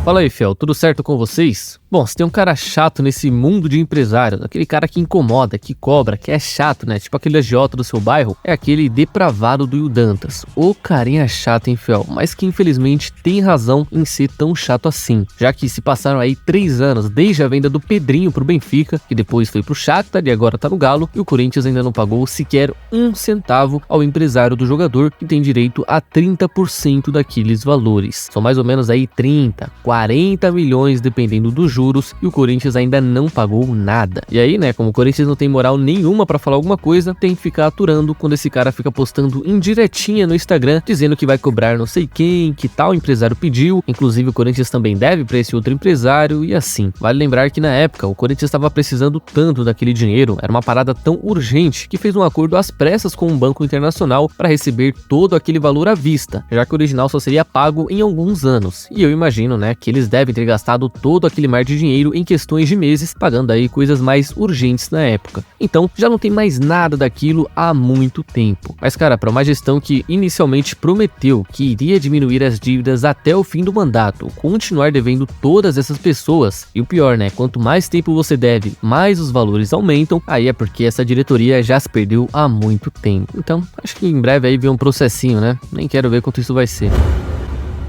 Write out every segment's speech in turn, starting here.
Fala aí, fiel, tudo certo com vocês? Bom, se tem um cara chato nesse mundo de empresário, aquele cara que incomoda, que cobra, que é chato, né? Tipo aquele agiota do seu bairro, é aquele depravado do Will Dantas. Ô carinha chato, hein, fiel? Mas que infelizmente tem razão em ser tão chato assim. Já que se passaram aí 3 anos desde a venda do Pedrinho pro Benfica, que depois foi pro Shakhtar e agora tá no Galo, e o Corinthians ainda não pagou sequer 1 centavo ao empresário do jogador, que tem direito a 30% daqueles valores. São mais ou menos aí 30, 40 milhões dependendo dos juros, e o Corinthians ainda não pagou nada. E aí, né, como o Corinthians não tem moral nenhuma pra falar alguma coisa, tem que ficar aturando quando esse cara fica postando indiretinha no Instagram, dizendo que vai cobrar não sei quem, que tal empresário pediu, inclusive o Corinthians também deve pra esse outro empresário, e assim. Vale lembrar que na época o Corinthians estava precisando tanto daquele dinheiro, era uma parada tão urgente, que fez um acordo às pressas com um banco internacional para receber todo aquele valor à vista, já que o original só seria pago em alguns anos. E eu imagino, né, que eles devem ter gastado todo aquele mar de dinheiro em questões de meses, pagando aí coisas mais urgentes na época. Então, já não tem mais nada daquilo há muito tempo. Mas cara, para uma gestão que inicialmente prometeu que iria diminuir as dívidas até o fim do mandato, continuar devendo todas essas pessoas, e o pior, né, quanto mais tempo você deve, mais os valores aumentam, aí é porque essa diretoria já se perdeu há muito tempo. Então, acho que em breve aí vem um processinho, né? Nem quero ver quanto isso vai ser.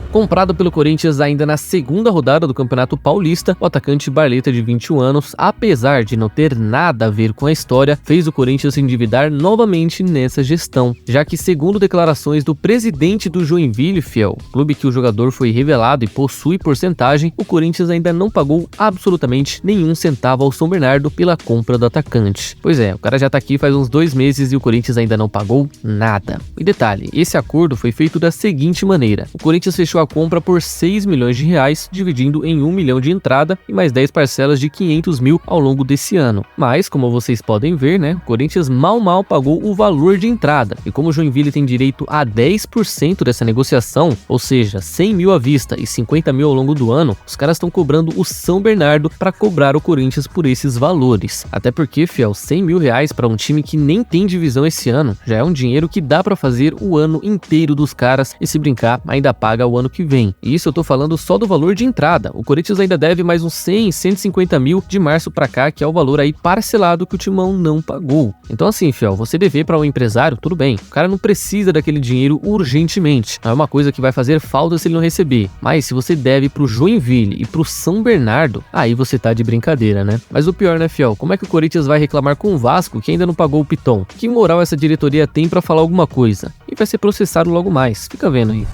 Comprado pelo Corinthians ainda na segunda rodada do Campeonato Paulista, o atacante Barleta, de 21 anos, apesar de não ter nada a ver com a história, fez o Corinthians se endividar novamente nessa gestão, já que, segundo declarações do presidente do Joinville, fiel, clube que o jogador foi revelado e possui porcentagem, o Corinthians ainda não pagou absolutamente nenhum centavo ao São Bernardo pela compra do atacante. Pois é, o cara já tá aqui faz uns 2 meses e o Corinthians ainda não pagou nada. E detalhe, esse acordo foi feito da seguinte maneira: o Corinthians fechou a compra por 6 milhões de reais, dividindo em 1 milhão de entrada e mais 10 parcelas de 500 mil ao longo desse ano. Mas, como vocês podem ver, né, o Corinthians mal pagou o valor de entrada, e como o Joinville tem direito a 10% dessa negociação, ou seja, 100 mil à vista e 50 mil ao longo do ano, os caras estão cobrando o São Bernardo para cobrar o Corinthians por esses valores. Até porque, fiel, 100 mil reais para um time que nem tem divisão esse ano, já é um dinheiro que dá para fazer o ano inteiro dos caras, e se brincar, ainda paga o ano que vem. E isso eu tô falando só do valor de entrada. O Corinthians ainda deve mais uns 100, 150 mil de março pra cá, que é o valor aí parcelado que o Timão não pagou. Então assim, fiel, você dever para um empresário, tudo bem. O cara não precisa daquele dinheiro urgentemente. Não é uma coisa que vai fazer falta se ele não receber. Mas se você deve pro Joinville e pro São Bernardo, aí você tá de brincadeira, né? Mas o pior, né, fiel? Como é que o Corinthians vai reclamar com o Vasco, que ainda não pagou o Piton? Que moral essa diretoria tem pra falar alguma coisa? E vai ser processado logo mais. Fica vendo aí.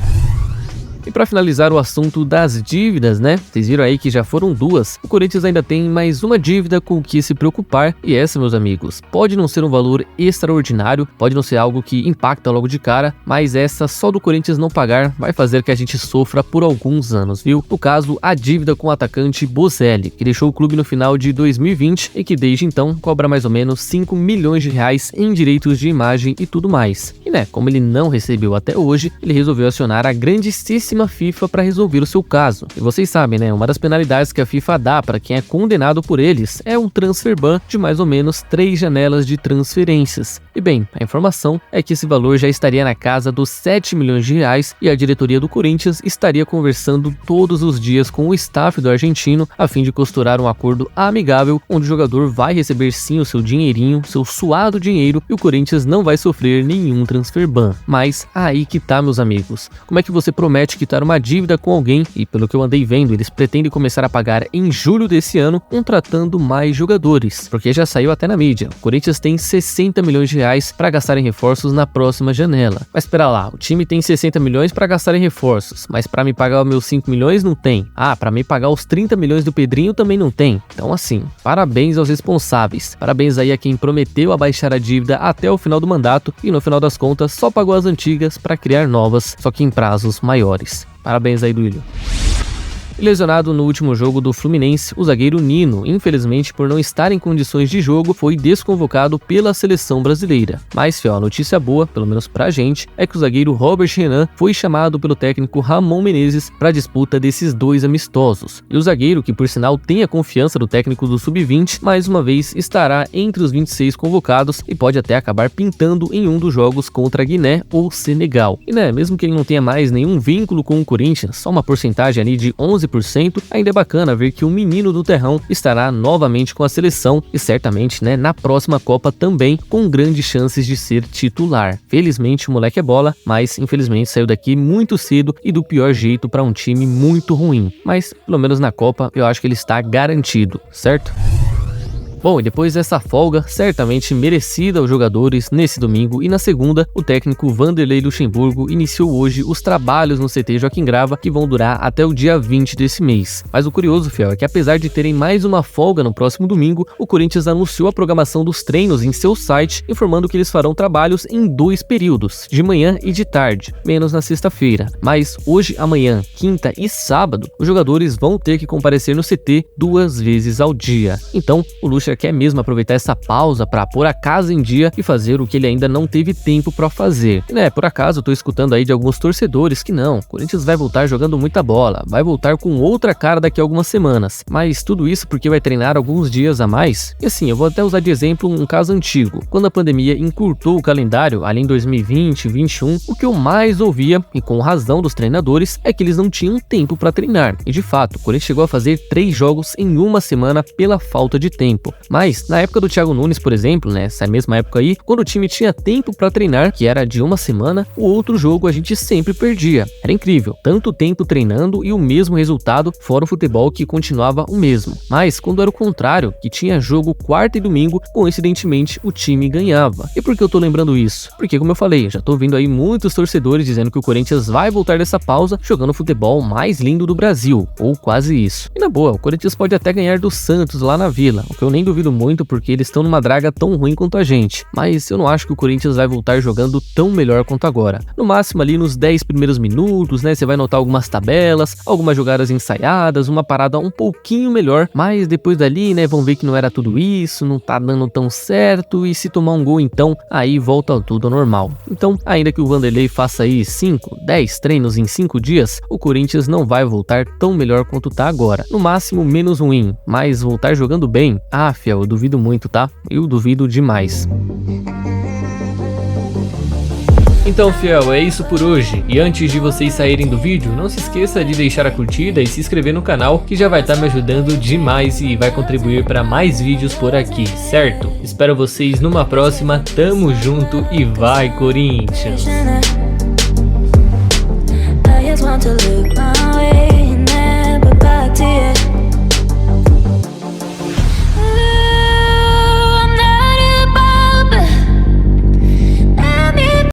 E para finalizar o assunto das dívidas, né? Vocês viram aí que já foram 2. O Corinthians ainda tem mais uma dívida com o que se preocupar. E essa, meus amigos, pode não ser um valor extraordinário, pode não ser algo que impacta logo de cara, mas essa só do Corinthians não pagar vai fazer que a gente sofra por alguns anos, viu? No caso, a dívida com o atacante Bozelli, que deixou o clube no final de 2020 e que desde então cobra mais ou menos 5 milhões de reais em direitos de imagem e tudo mais. E né, como ele não recebeu até hoje, ele resolveu acionar a grandíssima FIFA para resolver o seu caso. E vocês sabem, né, uma das penalidades que a FIFA dá para quem é condenado por eles é um transfer ban de mais ou menos 3 janelas de transferências. E bem, a informação é que esse valor já estaria na casa dos 7 milhões de reais e a diretoria do Corinthians estaria conversando todos os dias com o staff do argentino a fim de costurar um acordo amigável onde o jogador vai receber sim o seu dinheirinho, seu suado dinheiro, e o Corinthians não vai sofrer nenhum transfer ban. Mas aí que tá, meus amigos. Como é que você promete quitar uma dívida com alguém e, pelo que eu andei vendo, eles pretendem começar a pagar em julho desse ano, contratando mais jogadores? Porque já saiu até na mídia. O Corinthians tem 60 milhões de reais para gastar em reforços na próxima janela. Mas espera lá, o time tem 60 milhões para gastar em reforços, mas para me pagar os meus 5 milhões não tem. Ah, para me pagar os 30 milhões do Pedrinho também não tem. Então assim, parabéns aos responsáveis. Parabéns aí a quem prometeu abaixar a dívida até o final do mandato e no final das contas só pagou as antigas para criar novas, só que em prazos maiores. Parabéns aí, Duílio. Lesionado no último jogo do Fluminense, o zagueiro Nino, infelizmente por não estar em condições de jogo, foi desconvocado pela seleção brasileira. Mas, fiel, a notícia boa, pelo menos pra gente, é que o zagueiro Robert Renan foi chamado pelo técnico Ramon Menezes para a disputa desses 2 amistosos. E o zagueiro, que por sinal tem a confiança do técnico do Sub-20, mais uma vez estará entre os 26 convocados e pode até acabar pintando em um dos jogos contra Guiné ou Senegal. E né, mesmo que ele não tenha mais nenhum vínculo com o Corinthians, só uma porcentagem ali de 11% 100%, ainda é bacana ver que o menino do terrão estará novamente com a seleção e certamente, né, na próxima Copa também com grandes chances de ser titular. Felizmente o moleque é bola, mas infelizmente saiu daqui muito cedo e do pior jeito para um time muito ruim. Mas pelo menos na Copa eu acho que ele está garantido, certo? Bom, e depois dessa folga, certamente merecida aos jogadores nesse domingo, e na segunda, o técnico Vanderlei Luxemburgo iniciou hoje os trabalhos no CT Joaquim Grava, que vão durar até o dia 20 desse mês. Mas o curioso, fiel, é que apesar de terem mais uma folga no próximo domingo, o Corinthians anunciou a programação dos treinos em seu site, informando que eles farão trabalhos em 2 períodos, de manhã e de tarde, menos na sexta-feira. Mas hoje, amanhã, quinta e sábado, os jogadores vão ter que comparecer no CT 2 vezes ao dia. Então, o Lucha quer mesmo aproveitar essa pausa para pôr a casa em dia e fazer o que ele ainda não teve tempo para fazer. E, né, por acaso eu tô escutando aí de alguns torcedores que não, o Corinthians vai voltar jogando muita bola, vai voltar com outra cara daqui a algumas semanas, mas tudo isso porque vai treinar alguns dias a mais. E assim, eu vou até usar de exemplo um caso antigo. Quando a pandemia encurtou o calendário, ali em 2020 e 2021, o que eu mais ouvia, e com razão dos treinadores, é que eles não tinham tempo para treinar. E de fato, o Corinthians chegou a fazer 3 jogos em uma semana pela falta de tempo. Mas, na época do Thiago Nunes, por exemplo, nessa mesma época aí, quando o time tinha tempo para treinar, que era de uma semana, o outro jogo a gente sempre perdia. Era incrível, tanto tempo treinando e o mesmo resultado, fora o futebol que continuava o mesmo. Mas, quando era o contrário, que tinha jogo quarta e domingo, coincidentemente o time ganhava. E por que eu tô lembrando isso? Porque, como eu falei, já tô vendo aí muitos torcedores dizendo que o Corinthians vai voltar dessa pausa jogando o futebol mais lindo do Brasil, ou quase isso. E na boa, o Corinthians pode até ganhar do Santos lá na Vila, o que eu nem duvido muito porque eles estão numa draga tão ruim quanto a gente, mas eu não acho que o Corinthians vai voltar jogando tão melhor quanto agora. No máximo ali nos 10 primeiros minutos, né, você vai notar algumas tabelas, algumas jogadas ensaiadas, uma parada um pouquinho melhor, mas depois dali, né, vão ver que não era tudo isso, não tá dando tão certo, e se tomar um gol então, aí volta tudo ao normal. Então, ainda que o Vanderlei faça aí 5, 10 treinos em 5 dias, o Corinthians não vai voltar tão melhor quanto tá agora. No máximo menos ruim, mas voltar jogando bem, fiel, eu duvido muito, tá? Eu duvido demais. Então, fiel, é isso por hoje. E antes de vocês saírem do vídeo, não se esqueça de deixar a curtida e se inscrever no canal, que já vai estar me ajudando demais e vai contribuir para mais vídeos por aqui, certo? Espero vocês numa próxima, tamo junto e vai, Corinthians!